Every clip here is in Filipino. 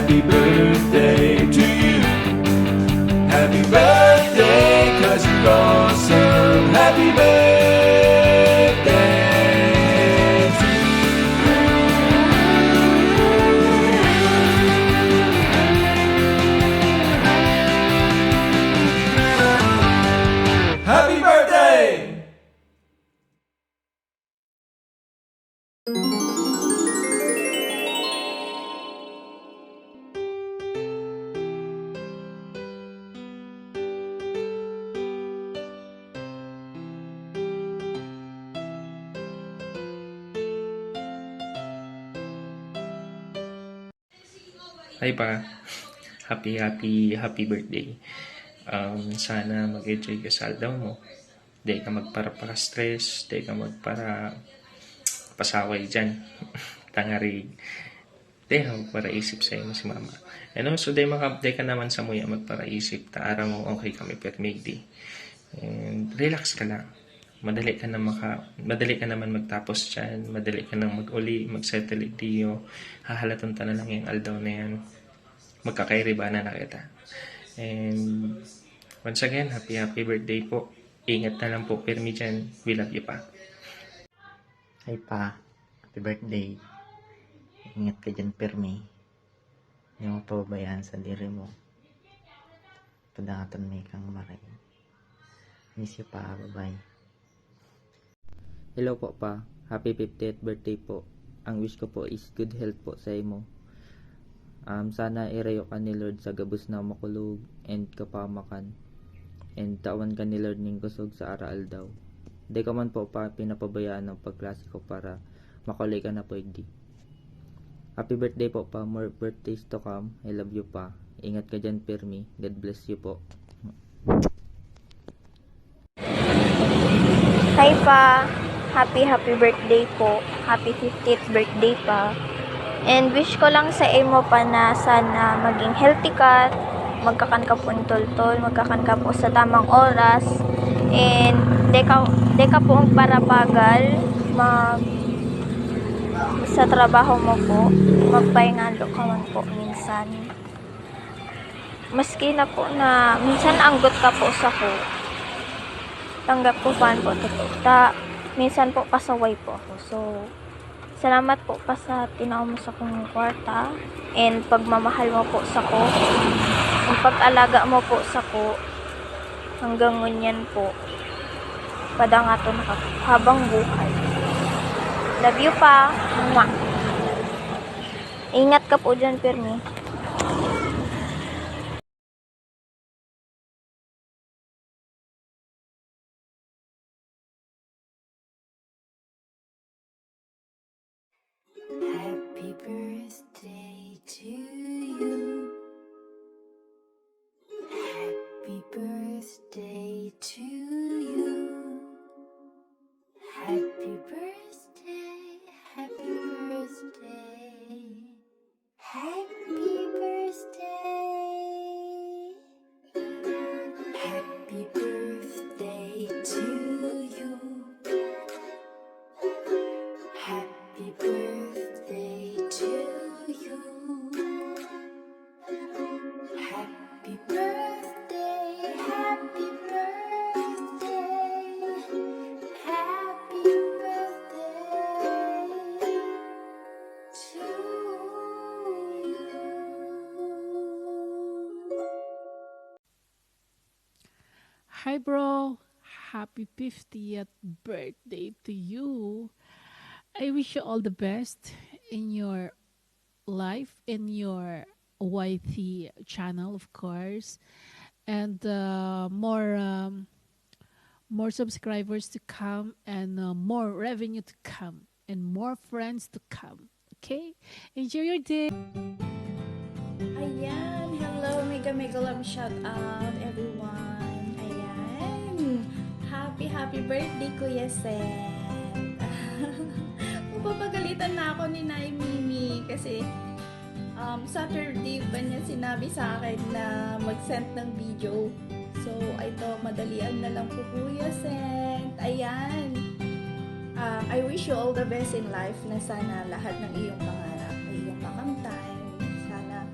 Happy birthday to you. Happy birthday, 'cause you're awesome. Happy birthday to you. Happy birthday! Hi pa. Happy birthday. Sana mag-enjoy ka sa aldaw mo. Di ka magpara-stress, di ka pasaway dyan. Tangari. Di ka magparaisip sa mo si mama. And also, di ka naman sa muya magparaisip. Ta araw mo okay kami permigdi. And relax ka lang. Madali ka naman magtapos dyan. Madali ka nang mag-uli, mag-settle diyo. Hahalatan ta na lang yung aldaw na yan. Magkakairibanan na kita. And once again, happy birthday po. Ingat na lang po, Permi dyan. We love you pa. Hi pa, happy birthday. Ingat ka dyan, Permi. Hindi mo pababayaan sa diri mo. Padangatan may kang maray. Miss you pa, bye-bye. Hello po pa, happy 50th birthday po. Ang wish ko po is good health po sa imo. Sana irayo ka ni Lord sa gabos na makulog and kapamakan. And tawan ka ni Lord ning kusog sa araal daw. Di ka man po pa pinapabayaan ng pagklase ko para makulay ka na pwede. Happy birthday po pa, more birthdays to come. I love you pa. Ingat ka dyan, Permi. God bless you po. Hi pa, happy birthday po. Happy 50th birthday pa. And wish ko lang sa imo pa na sana maging healthy ka, magkakan ka po tol, magkakan ka po sa tamang oras, and di ka po para bagal sa trabaho mo po, magpahingalo ka man po minsan. Maski na po na minsan anggot ka po sa ko, tanggap ko fan po totoo. Minsan po pasaway po ako. So, salamat po pa sa tinaw mo sa kong kwarta and pagmamahal mo po sa ko. Ang pag-alaga mo po sa ko hanggang ngunyan po. Padangaton ka habang buhay. Love you pa. Mwah. Ingat ka po dyan, Permi. Happy birthday to you. Happy birthday to you. Happy birthday, happy birthday. Happy birthday. Happy birthday to you. Happy birthday to you. Happy birthday, happy birthday, happy birthday to you. Hi bro, happy 50th birthday to you. I wish you all the best in your life, in your YT channel, of course, and more subscribers to come, and more revenue to come, and more friends to come. Okay, enjoy your day. Ayan, hello, mega love shout out everyone. Ayan, happy birthday Kuya Sen. Mapapagalitan na ako ni Nay Mimi kasi Saturday pa niya sinabi sa akin na mag-send ng video. So, ito, madalian na lang po Kuya Sen. Ayan, I wish you all the best in life na sana lahat ng iyong pangarap ay iyong makamtan. Sana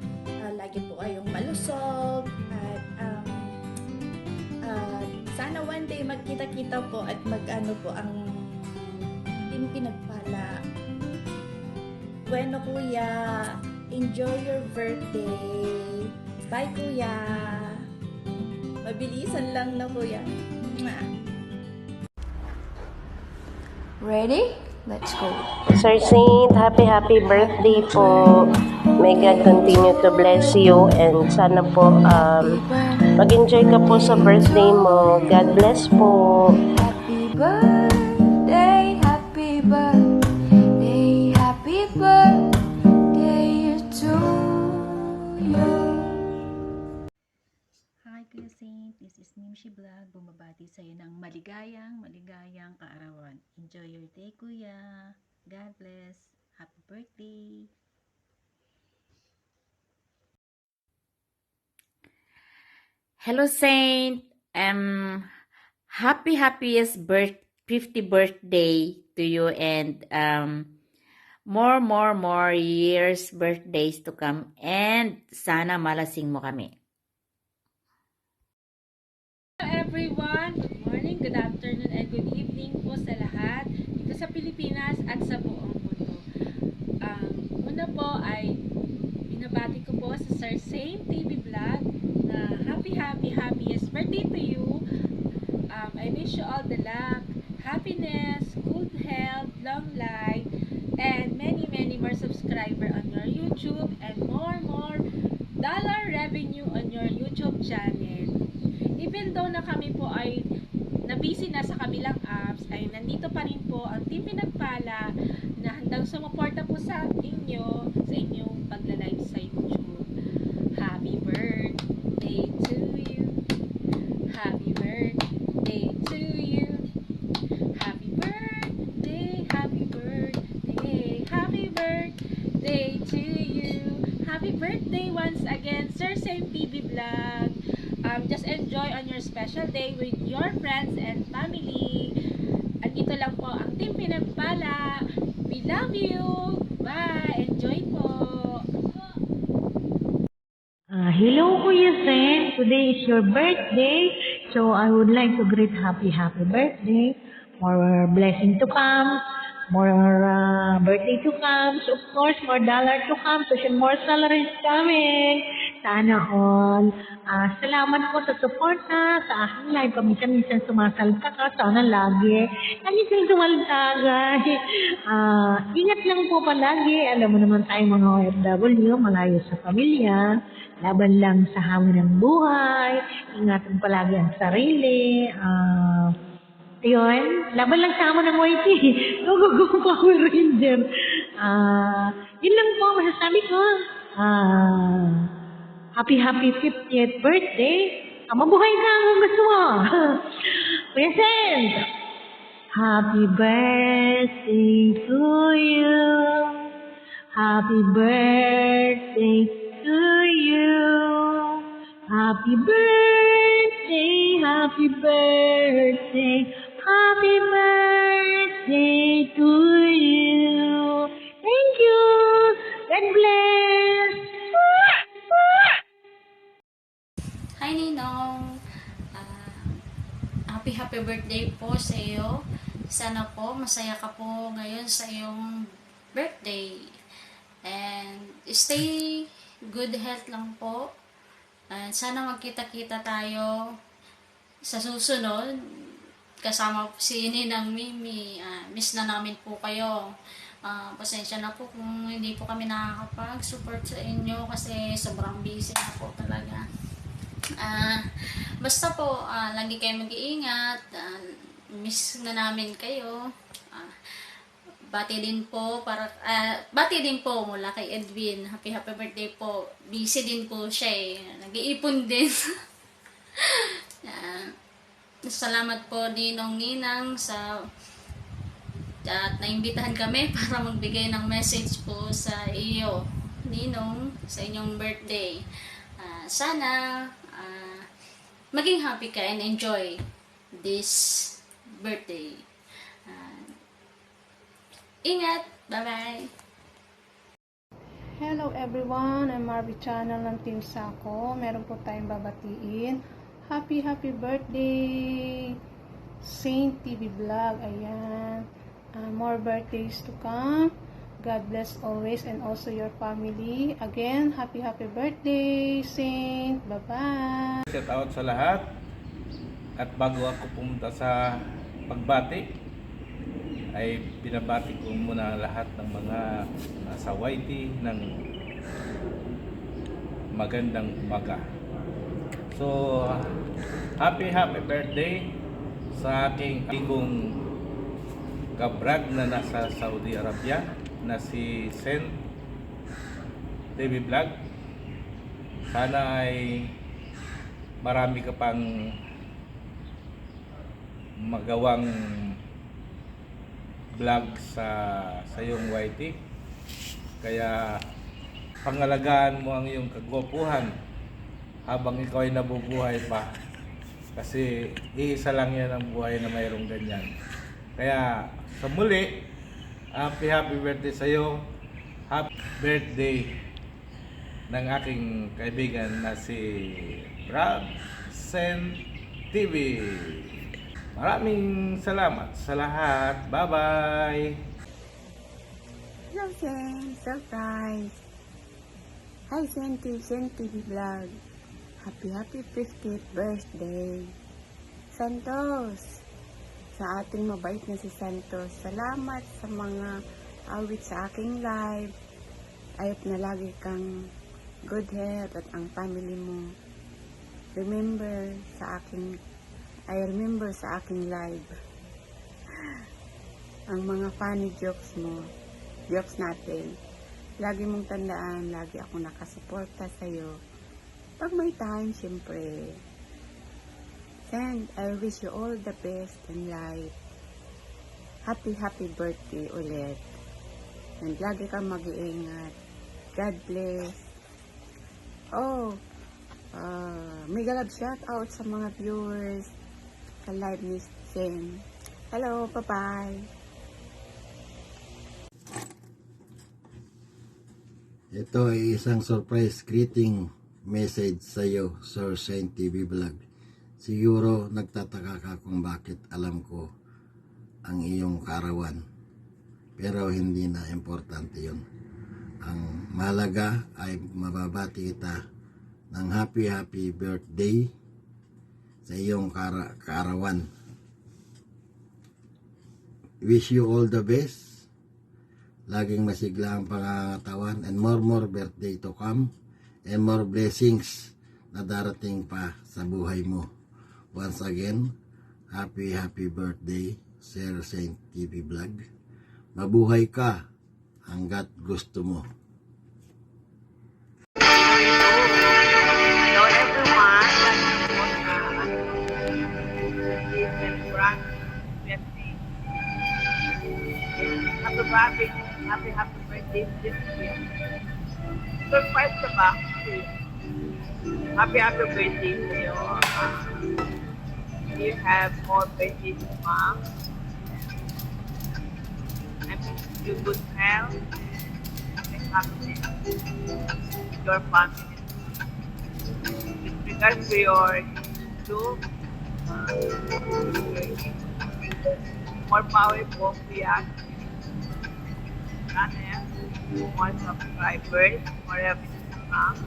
magkita-kita po at mag-ano po ang Team Pinagpala. Bueno kuya, enjoy your birthday. Bye kuya. Mabilisan lang na kuya. Mwah. Ready? Let's go. Sir Saint, happy birthday po. May God continue to bless you and sana po mag-enjoy ka po sa birthday mo. God bless po. Happy birthday, happy birthday, happy birthday to you. Hi Kuya Saint, this is Nimshi Vlog. Bumabati sa iyo ng maligayang kaarawan. Enjoy your day Kuya. God bless. Happy birthday. Hello Saint. Happiest 50 birthday to you and more years birthdays to come and sana malasing mo kami. Hello everyone! Good morning, good afternoon, and good evening po sa lahat dito sa Pilipinas at sa buong mundo. Una po ay binabati ko po sa Sir Saint TV Vlog na happiest birthday to you. I wish you all the luck, happiness, good health, long life, and many more subscribers on your YouTube and more dollar revenue on your YouTube channel. Even though na kami po ay na-busy na sa kabilang apps, ay nandito pa rin po ang Team Pinagpala na handang sumuporta po sa inyong pagla-live sa YouTube. Happy birthday to you. Happy birthday to you. Happy birthday, happy birthday, happy birthday to you. Happy birthday once again, Sir Saint TV Vlog. Just enjoy on your special day with your friends and family. Andito lang po ang Team Pinagpala. We love you. Bye. Enjoy po. Hello, Kuya Saint. Today is your birthday. So I would like to greet happy birthday. More blessing to come. More birthday to come. So, of course, more dollar to come. So, more salaries coming. Sana all. Salamat po sa suporta sa aking live. Paminsan-minsan sumasalta ka. Sana lagi. Lagi kang sumalta, ingat lang po palagi. Alam mo naman tayo mga OFW, malayo sa pamilya. Laban lang sa hamon ng buhay. Ingatan palagi ang sarili. Yun, laban lang sa hamon ng YT. Go Power Ranger. Yun lang po masasabi ko. Happy 50th birthday. Mabuhay ka kung gusto mo. Kuya Saint, happy birthday to you. Happy birthday to you. Happy birthday, happy birthday, happy birthday to you. Thank you. God bless. Hi Ninong, happy birthday po sa iyo. Sana po masaya ka po ngayon sa iyong birthday. And stay good health lang po. And sana magkita-kita tayo sa susunod. Kasama po si Ninang Mimi. Miss na namin po kayo. Pasensya na po kung hindi po kami nakakapag-support sa inyo kasi sobrang busy na po talaga. Basta po, lagi kayo mag-iingat. Miss na namin kayo. Bati din po mula kay Edwin. Happy birthday po. Busy din po siya eh. Nag-iipon din. Salamat po Ninong Ninang at naimbitahan kami para magbigay ng message po sa iyo Ninong sa inyong birthday. Sana maging happy ka and enjoy this birthday. Ingat! Bye-bye! Hello everyone! I'm Marvy Channel ng Team Sako. Meron po tayong babatiin. Happy birthday Saint TV Vlog. Ayan. More birthdays to come. God bless always and also your family. Again, happy birthday, Saint. Bye-bye. Shout out sa lahat. At bago ako pumunta sa pagbati, ay binabati ko muna lahat ng mga nasa YT ng magandang umaga. So, happy birthday sa aking amigong kabrad na nasa Saudi Arabia na si Saint TV Vlog. Sana ay marami ka pang magawang vlog sa iyong YT. Kaya pangalagaan mo ang iyong kagwapuhan habang ikaw ay nabubuhay pa. Kasi iisa lang yan ang buhay na mayroong ganyan. Kaya sa muli, happy birthday sa iyo. Happy birthday ng aking kaibigan na si Brad Sen TV. Maraming salamat sa lahat. Bye-bye! Hello, Sen. Surprise! Hi, Sen TV Vlog. Happy 50th birthday. Santos! Sa ating mabait na si Santos, salamat sa mga awit sa aking live. Ayot na lagi kang good health at ang family mo. I remember sa aking live ang mga funny jokes mo, jokes natin. Lagi mong tandaan, lagi ako nakasuporta sa'yo. Pag may time, syempre. And I wish you all the best in life. Happy birthday ulit. And lagi kang mag-iingat. God bless. Mega love shout out sa mga viewers sa live ni Sen. Hello, bye-bye. Ito ay isang surprise greeting message sa iyo, Sir Saint TV Vlog. Siguro nagtataka ka kung bakit alam ko ang iyong kaarawan. Pero hindi na importante yun. Ang mahalaga ay mababati kita ng happy birthday sa iyong kaarawan. Wish you all the best. Laging masigla ang pangangatawan and more birthday to come and more blessings na darating pa sa buhay mo. Once again, happy birthday, Sir Saint TV Vlog. Mabuhay ka hanggat gusto mo. Hello everyone. Happy birthday this year. Surprise ka ba? Happy birthday to you. You have more birthdays to come. I wish you good health and happiness. Your family. With regards to your YouTube, more powerful reaction. More subscribers, more revenue to come.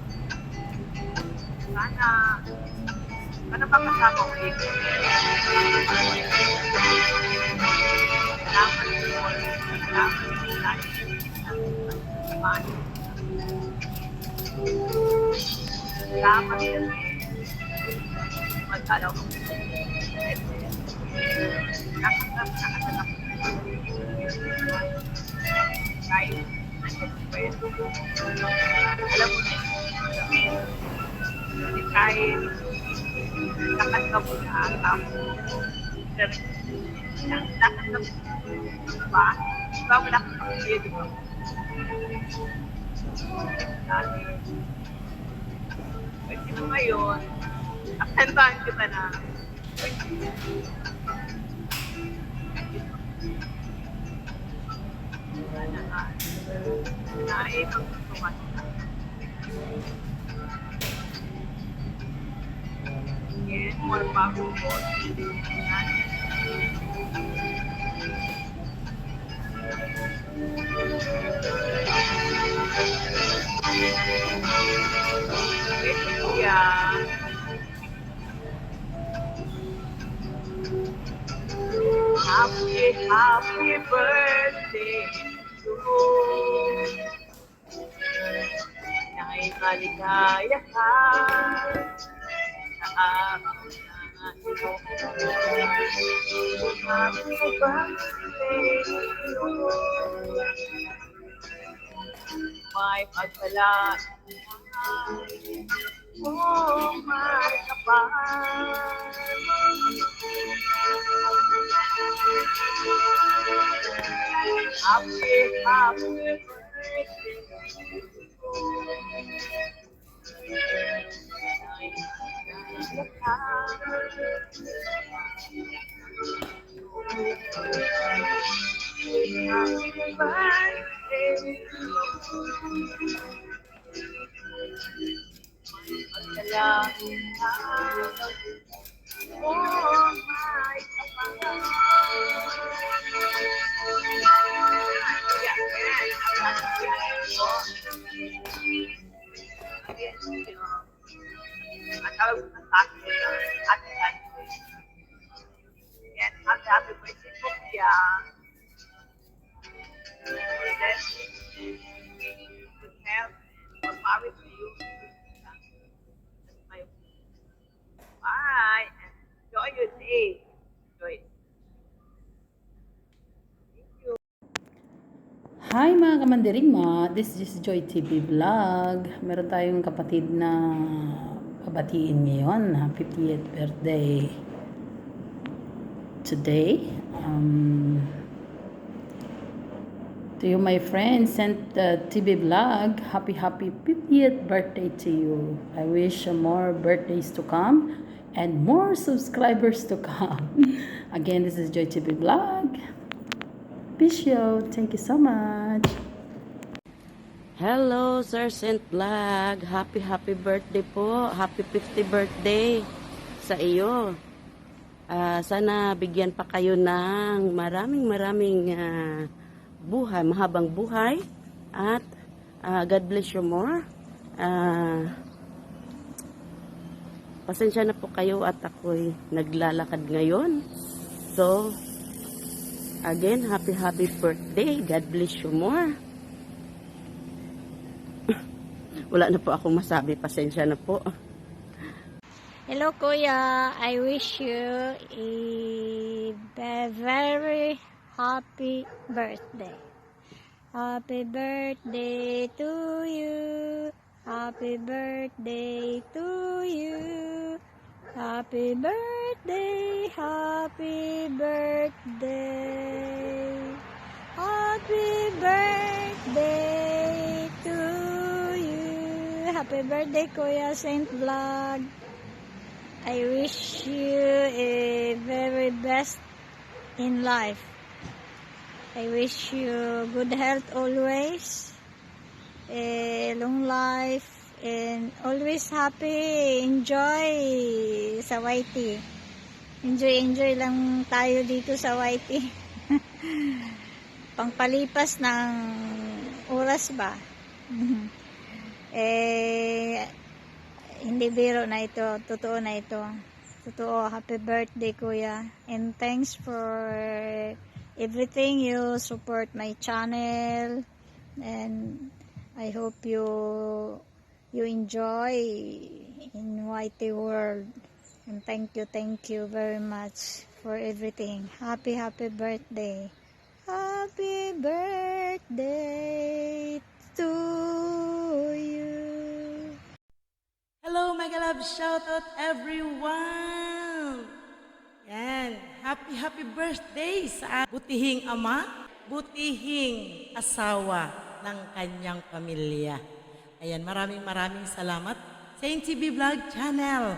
Sana makasama ko dito. Salamat din. Magkalaw ko. Nakatanap. Kahit alam mo na kahit nakanta mo na nakanta mo ba? Ikaw mo nakakapagpili, di ba? Pwede mo ngayon, nakantahan kita na naibang tutuman. Again, more powerful. Happy birthday to you. Na'y maligaya ka sa araw na ito. Happy birthday to you. May pagpalaan oh, may kapal. Happy birthday to Happy birthday oh, my happy birthday po kuya. Good health, more power to you. Bye. Enjoy your day. Enjoy. Hi mga kamandirigma, this is Joy TV Vlog. Meron tayong kapatid na pabatiin ngayon. Happy 50th birthday today. To you my friends sent TV Vlog, happy 50th birthday to you. I wish more birthdays to come and more subscribers to come. Again, this is Joy TV Vlog. Pisyo, thank you so much. Hello, Sir Saint Vlog. Happy birthday po. Happy 50th birthday sa iyo. Sana bigyan pa kayo ng maraming buhay, mahabang buhay. At God bless you more. Pasensya na po kayo at ako'y naglalakad ngayon. So, again, happy birthday. God bless you more. Wala na po akong masabi. Pasensya na po. Hello, Kuya. I wish you a very happy birthday. Happy birthday to you. Happy birthday to you. Happy birthday, happy birthday. Happy birthday to you. Happy birthday, Kuya Saint Vlog. I wish you a very best in life. I wish you good health always, a long life, and always happy. Enjoy sa YT. Enjoy lang tayo dito sa YT. Pangpalipas ng oras ba? Hindi biro na ito. Totoo na ito. Totoo. Happy birthday, Kuya. And thanks for everything. You support my channel. And I hope you enjoy in YT world. And thank you very much for everything. Happy birthday. Happy birthday to you. Hello, Mega Love! Shoutout everyone! Yan. Happy birthday sa butihing ama, butihing asawa ng kanyang pamilya. Ayan, maraming salamat sa TV Vlog Channel.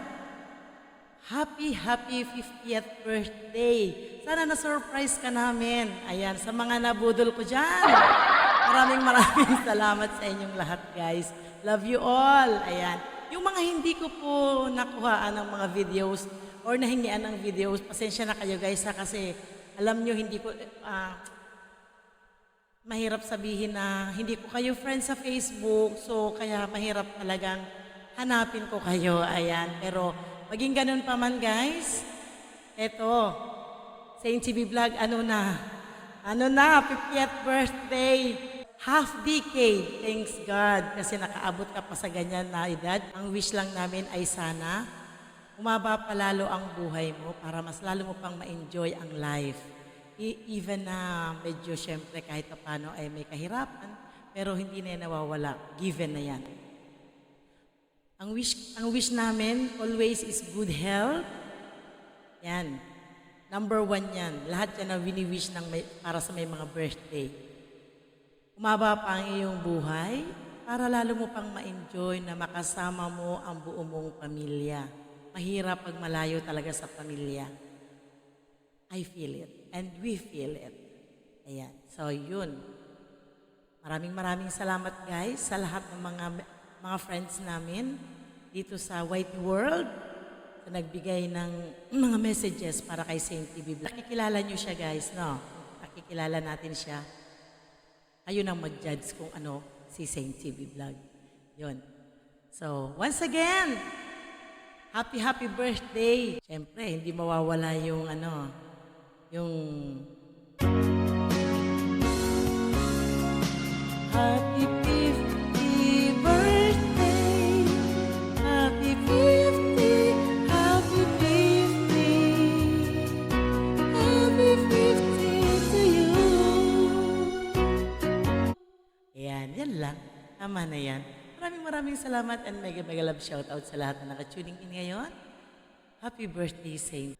Happy 50th birthday. Sana na-surprise ka namin. Ayan, sa mga nabudol ko dyan. Maraming salamat sa inyong lahat, guys. Love you all. Ayan. Yung mga hindi ko po nakuhaan ng mga videos or nahingian ng videos. Pasensya na kayo guys ha, kasi alam nyo hindi ko, mahirap sabihin na hindi ko kayo friends sa Facebook. So kaya mahirap talagang hanapin ko kayo. Ayan. Pero maging ganun pa man guys, eto, Saint TV Vlog, ano na, 50th birthday. Half decade, thanks God, kasi nakaabot ka pa sa ganyan na edad. Ang wish lang namin ay sana umaba pa lalo ang buhay mo para mas lalo mo pang ma-enjoy ang life. Even na medyo syempre kahit paano ay may kahirapan, pero hindi na yan nawawala. Given na yan. Ang wish namin always is good health. Yan. Number 1 yan. Lahat yan na wini-wish para sa may mga birthday. Umaba pa ang iyong buhay para lalo mo pang ma-enjoy na makasama mo ang buong mong pamilya. Mahirap pag malayo talaga sa pamilya. I feel it. And we feel it. Ayan. So, yun. Maraming salamat guys sa lahat ng mga friends namin dito sa White World na nagbigay ng mga messages para kay Saint TV Vlog. Nakikilala nyo siya guys, no? Nakikilala natin siya. Ayun ang mag-judge kung ano si Saint TV Vlog. Yun. So, once again, happy birthday. Siyempre, hindi mawawala yung happy 50th birthday. Happy 50, happy 50. Happy 50 to you. Yan lang. Tama na yan. Maraming salamat and mega love shoutout sa lahat na nakatuning in ngayon. Happy birthday, Saint.